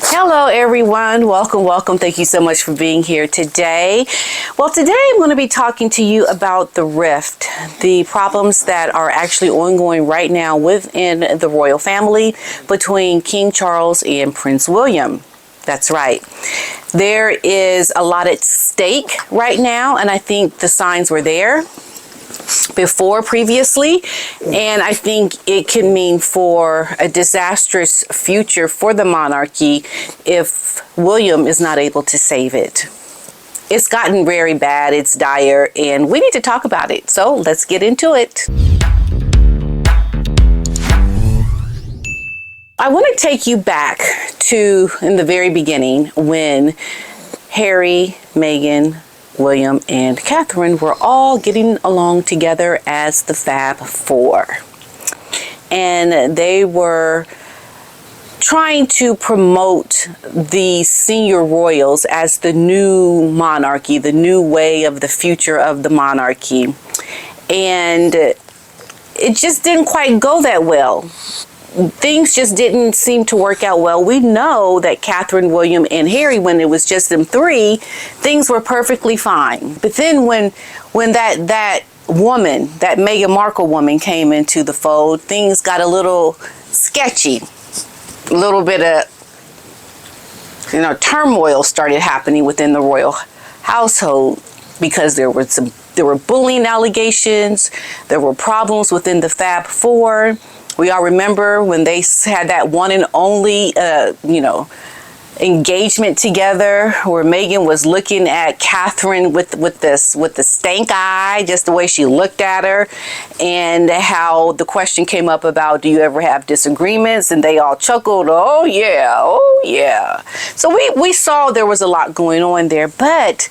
Hello, everyone. Welcome. Thank you so much for being here today. Well, today I'm going to be talking to you about the rift, the problems that are actually ongoing right now within the royal family between King Charles and Prince William. That's right. There is a lot at stake right now, and I think the signs were there previously, and I think it can mean for a disastrous future for the monarchy if William is not able to save it. It's gotten very bad, it's dire, and we need to talk about it. So let's get into it. I want to take you back to in the very beginning when Harry, Meghan, William, and Catherine were all getting along together as the Fab Four. And they were trying to promote the senior royals as the new monarchy, the new way of the future of the monarchy. And it just didn't quite go that well. Things just didn't seem to work out well. We know that Catherine, William, and Harry, when it was just them three, things were perfectly fine. But then when that woman, that Meghan Markle woman came into the fold, things got a little sketchy. A little bit of, turmoil started happening within the royal household because there were bullying allegations, there were problems within the Fab Four. We all remember when they had that one and only, engagement together where Meghan was looking at Catherine with the stank eye, just the way she looked at her, and how the question came up about, do you ever have disagreements? And they all chuckled, oh yeah. So we saw there was a lot going on there, but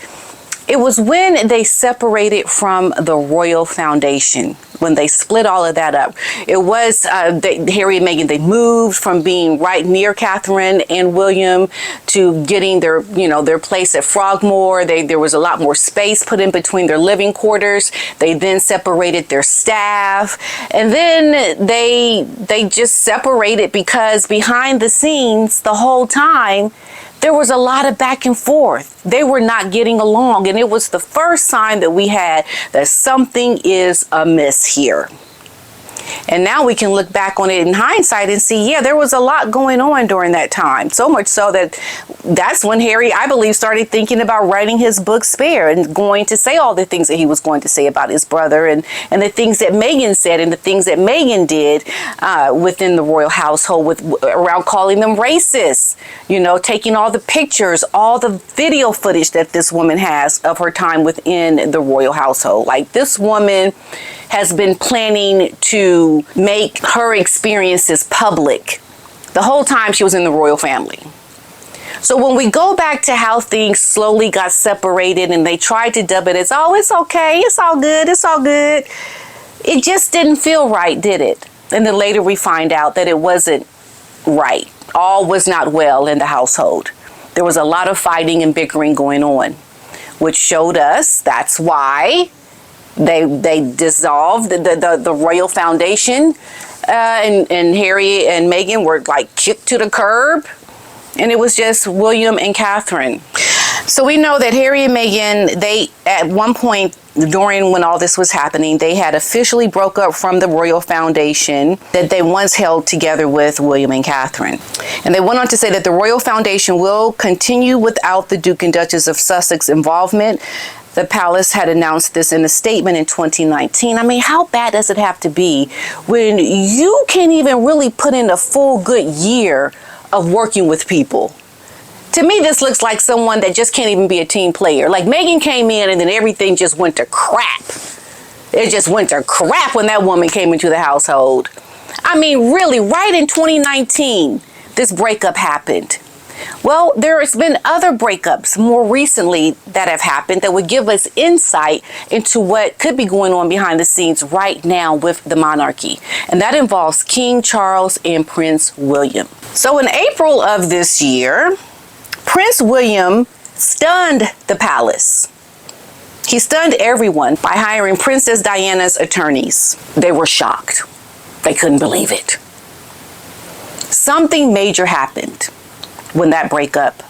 it was when they separated from the royal foundation, when they split all of that up. It was Harry and Meghan, they moved from being right near Catherine and William to getting their place at Frogmore. There was a lot more space put in between their living quarters. They then separated their staff. And then they just separated because behind the scenes the whole time, there was a lot of back and forth. They were not getting along, and it was the first sign that we had that something is amiss here. And now we can look back on it in hindsight and see, yeah, there was a lot going on during that time. So much so that's when Harry, I believe, started thinking about writing his book Spare and going to say all the things that he was going to say about his brother and the things that Meghan said and the things that Meghan did within the royal household around calling them racist, taking all the pictures, all the video footage that this woman has of her time within the royal household. Like, this woman has been planning to make her experiences public the whole time she was in the royal family. So when we go back to how things slowly got separated and they tried to dub it as, oh, it's okay, it's all good, it just didn't feel right, did it? And then later we find out that it wasn't right. All was not well in the household. There was a lot of fighting and bickering going on, which showed us that's why they dissolved the royal foundation, and Harry and Meghan were like kicked to the curb, and it was just William and Catherine. So we know that Harry and Meghan, they at one point during when all this was happening, they had officially broke up from the royal foundation that they once held together with William and Catherine. And they went on to say that the royal foundation will continue without the Duke and Duchess of Sussex involvement. The palace had announced this in a statement in 2019. I mean, how bad does it have to be when you can't even really put in a full good year of working with people? To me, this looks like someone that just can't even be a team player. Like, Meghan came in and then everything just went to crap. It just went to crap when that woman came into the household. I mean, really, right in 2019, this breakup happened. Well, there has been other breakups more recently that have happened that would give us insight into what could be going on behind the scenes right now with the monarchy. And that involves King Charles and Prince William. So in April of this year, Prince William stunned the palace. He stunned everyone by hiring Princess Diana's attorneys. They were shocked. They couldn't believe it. Something major happened. when that breakup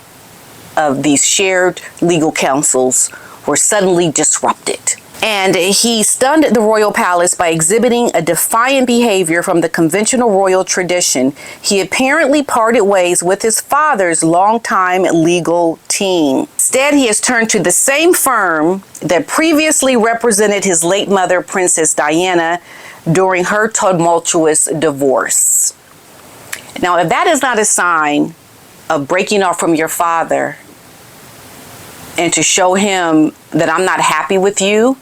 of these shared legal counsels were suddenly disrupted. And he stunned the royal palace by exhibiting a defiant behavior from the conventional royal tradition. He apparently parted ways with his father's longtime legal team. Instead, he has turned to the same firm that previously represented his late mother, Princess Diana, during her tumultuous divorce. Now, if that is not a sign of breaking off from your father and to show him that I'm not happy with you,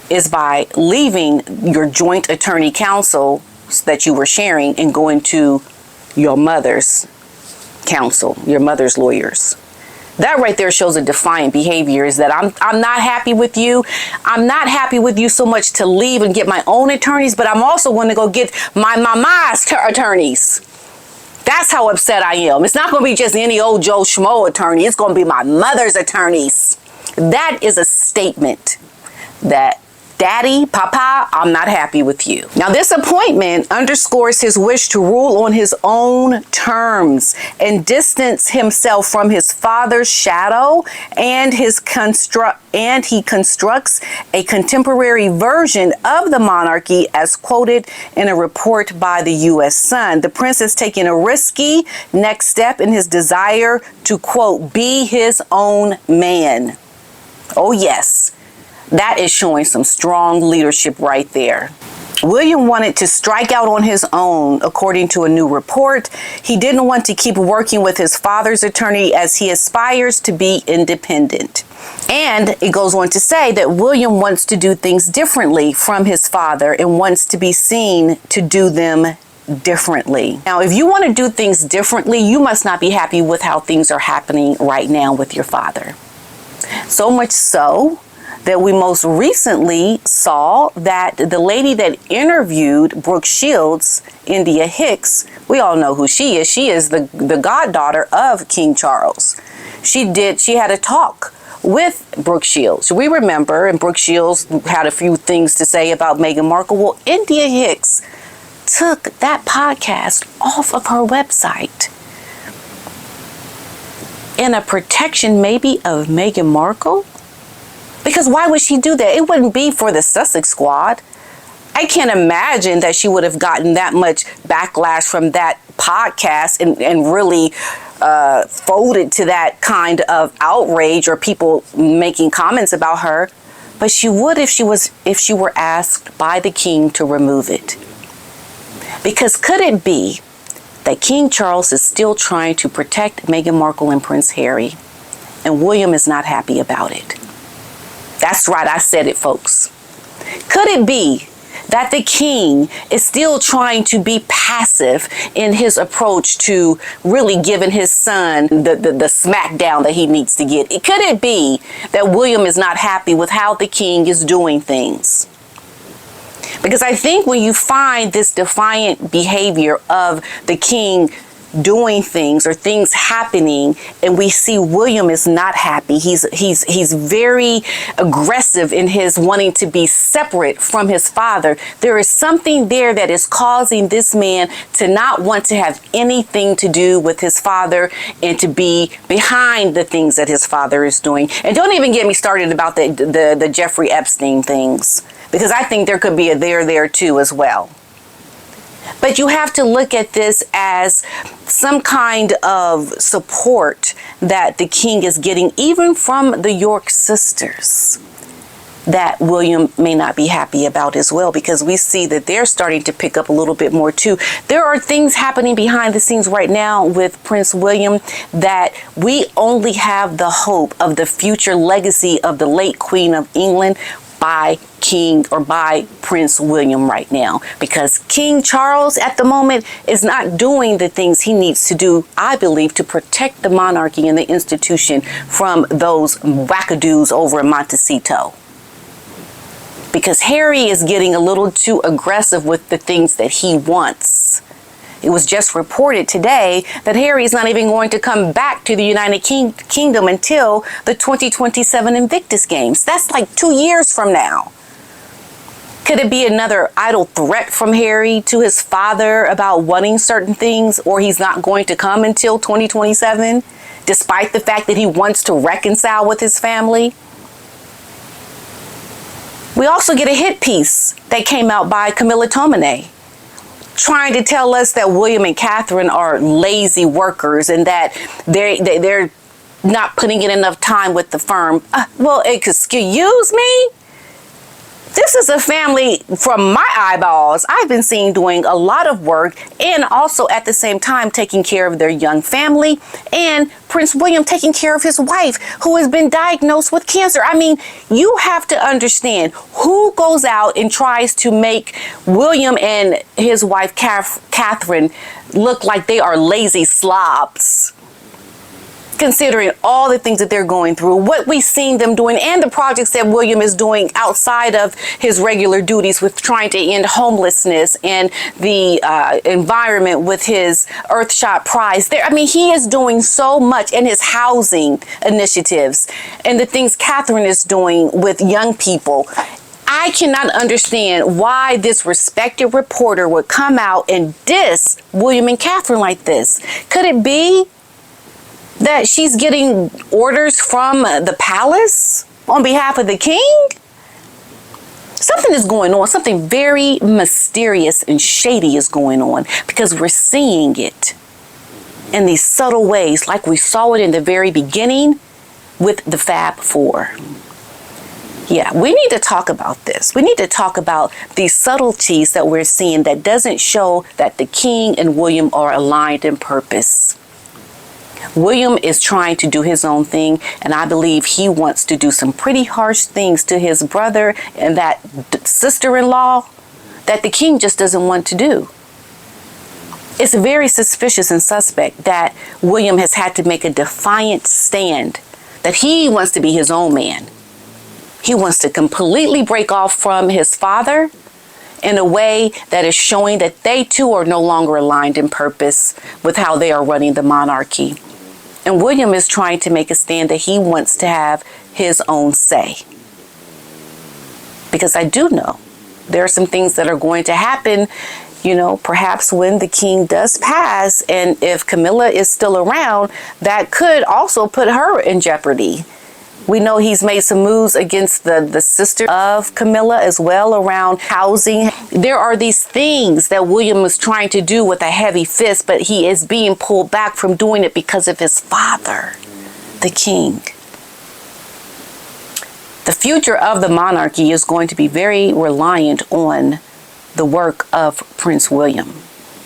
is by leaving your joint attorney counsel that you were sharing and going to your mother's counsel, your mother's lawyers. That right there shows a defiant behavior, is that I'm not happy with you. I'm not happy with you so much to leave and get my own attorneys, but I'm also going to go get my mama's attorneys. That's how upset I am. It's not going to be just any old Joe Schmo attorney. It's going to be my mother's attorneys. That is a statement that, Daddy, Papa, I'm not happy with you. Now, this appointment underscores his wish to rule on his own terms and distance himself from his father's shadow, and he constructs a contemporary version of the monarchy, as quoted in a report by the U.S. Sun. The prince is taking a risky next step in his desire to, quote, be his own man. Oh, yes. That is showing some strong leadership right there. William wanted to strike out on his own, according to a new report. He didn't want to keep working with his father's attorney as he aspires to be independent. And it goes on to say that William wants to do things differently from his father and wants to be seen to do them differently. Now, if you want to do things differently, you must not be happy with how things are happening right now with your father. So much so that we most recently saw that the lady that interviewed Brooke Shields, India Hicks, we all know who she is. She is the goddaughter of King Charles. She had a talk with Brooke Shields. We remember, and Brooke Shields had a few things to say about Meghan Markle. Well, India Hicks took that podcast off of her website in a protection maybe of Meghan Markle. Because why would she do that? It wouldn't be for the Sussex Squad. I can't imagine that she would have gotten that much backlash from that podcast and really folded to that kind of outrage or people making comments about her. But she would if she were asked by the king to remove it. Because could it be that King Charles is still trying to protect Meghan Markle and Prince Harry, and William is not happy about it? That's right, I said it, folks. Could it be that the king is still trying to be passive in his approach to really giving his son the smackdown that he needs to get? Could it be that William is not happy with how the king is doing things? Because I think when you find this defiant behavior of the king doing things or things happening, and we see William is not happy. He's very aggressive in his wanting to be separate from his father. There is something there that is causing this man to not want to have anything to do with his father and to be behind the things that his father is doing. And don't even get me started about the Jeffrey Epstein things, because I think there could be a there too as well. But you have to look at this as some kind of support that the king is getting, even from the York sisters, that William may not be happy about as well, because we see that they're starting to pick up a little bit more too. There are things happening behind the scenes right now with Prince William that we only have the hope of the future legacy of the late Queen of England by Prince William right now, because King Charles at the moment is not doing the things he needs to do, I believe, to protect the monarchy and the institution from those wackadoos over in Montecito. Because Harry is getting a little too aggressive with the things that he wants. It was just reported today that Harry is not even going to come back to the United Kingdom until the 2027 Invictus Games. That's like 2 years from now. Could it be another idle threat from Harry to his father about wanting certain things, or he's not going to come until 2027, despite the fact that he wants to reconcile with his family? We also get a hit piece that came out by Camilla Tominay, trying to tell us that William and Catherine are lazy workers and that they're not putting in enough time with the firm. Well, excuse me? This is a family, from my eyeballs, I've been seeing doing a lot of work and also at the same time taking care of their young family, and Prince William taking care of his wife who has been diagnosed with cancer. I mean, you have to understand who goes out and tries to make William and his wife Catherine look like they are lazy slobs, considering all the things that they're going through, what we've seen them doing, and the projects that William is doing outside of his regular duties with trying to end homelessness and the environment with his Earthshot Prize. I mean, he is doing so much in his housing initiatives and the things Catherine is doing with young people. I cannot understand why this respected reporter would come out and diss William and Catherine like this. Could it be that she's getting orders from the palace on behalf of the king? Something is going on. Something very mysterious and shady is going on, because we're seeing it in these subtle ways, like we saw it in the very beginning with the Fab Four. Yeah, we need to talk about this. We need to talk about these subtleties that we're seeing that doesn't show that the king and William are aligned in purpose. William is trying to do his own thing, and I believe he wants to do some pretty harsh things to his brother and that sister-in-law that the king just doesn't want to do. It's very suspicious and suspect that William has had to make a defiant stand, that he wants to be his own man. He wants to completely break off from his father in a way that is showing that they too are no longer aligned in purpose with how they are running the monarchy. And William is trying to make a stand that he wants to have his own say. Because I do know there are some things that are going to happen, perhaps when the king does pass, and if Camilla is still around, that could also put her in jeopardy. We know he's made some moves against the sister of Camilla as well around housing. There are these things that William is trying to do with a heavy fist, but he is being pulled back from doing it because of his father, the king. The future of the monarchy is going to be very reliant on the work of Prince William,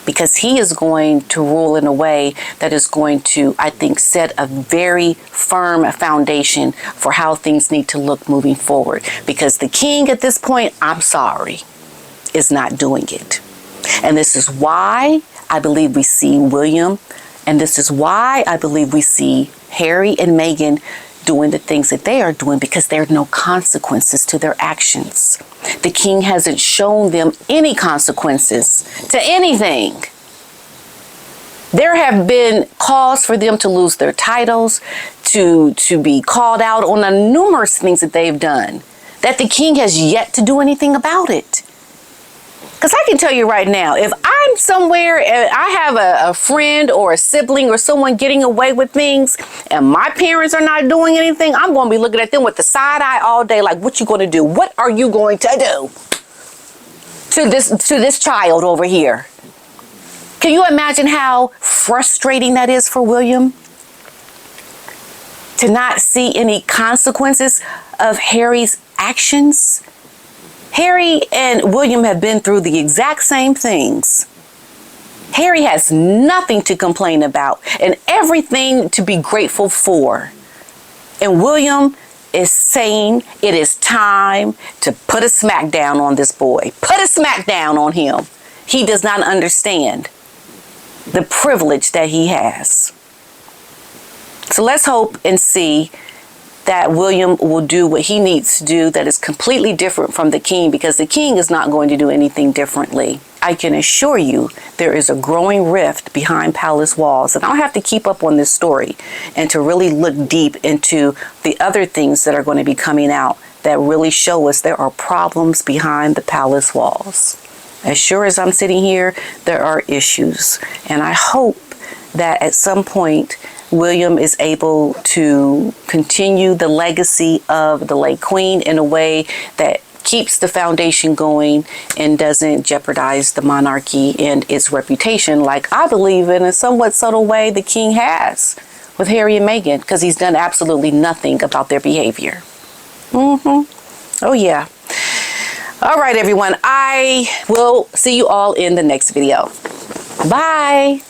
because he is going to rule in a way that is going to, I think, set a very firm foundation for how things need to look moving forward. Because the king at this point, I'm sorry, is not doing it. And this is why I believe we see William, and this is why I believe we see Harry and Meghan doing the things that they are doing, because there are no consequences to their actions. The king hasn't shown them any consequences to anything. There have been calls for them to lose their titles, to be called out on the numerous things that they've done, that the king has yet to do anything about it. Because I can tell you right now, if I'm somewhere and I have a friend or a sibling or someone getting away with things and my parents are not doing anything, I'm going to be looking at them with the side eye all day like, what you going to do? What are you going to do to this child over here? Can you imagine how frustrating that is for William? To not see any consequences of Harry's actions? Harry and William have been through the exact same things. Harry has nothing to complain about and everything to be grateful for. And William is saying it is time to put a smack down on this boy. Put a smack down on him. He does not understand the privilege that he has. So let's hope and see that William will do what he needs to do that is completely different from the king, because the king is not going to do anything differently. I can assure you there is a growing rift behind palace walls, and I'll have to keep up on this story and to really look deep into the other things that are going to be coming out that really show us there are problems behind the palace walls. As sure as I'm sitting here, there are issues, and I hope that at some point William is able to continue the legacy of the late queen in a way that keeps the foundation going and doesn't jeopardize the monarchy and its reputation, like I believe in a somewhat subtle way the king has with Harry and Meghan, because he's done absolutely nothing about their behavior. Oh yeah. All right, everyone. I will see you all in the next video. Bye.